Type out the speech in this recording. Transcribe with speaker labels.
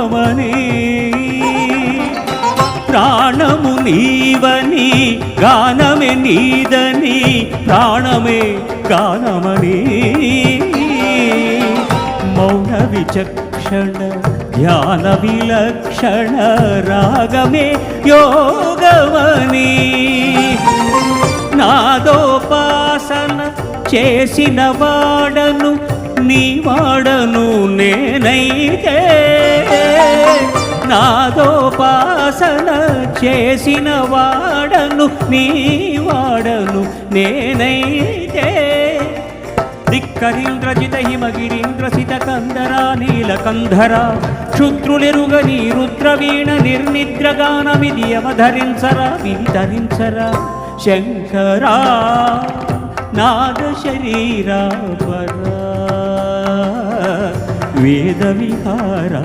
Speaker 1: యోగమని ప్రాణము నీవని గానమే నీదని ప్రాణమే గానమని మౌన విచక్షణ ధ్యాన విలక్షణ రాగమే యోగమని నాదోపాసన చేసిన వాడను నీ వాడను నేనైతే నాదోపాసన చేసిన వాడను నీ వాడను నేనైతే ధిక్కరీంద్రజిత హిమగిరీంద్రసిత కందరా నీలకంధరా క్షుద్రులెరుగని రుద్రవీణ నిర్నిద్రగానమిది అవధరించరా విధరించరా శంకరా నాద శరీరా పరా వేద విహారా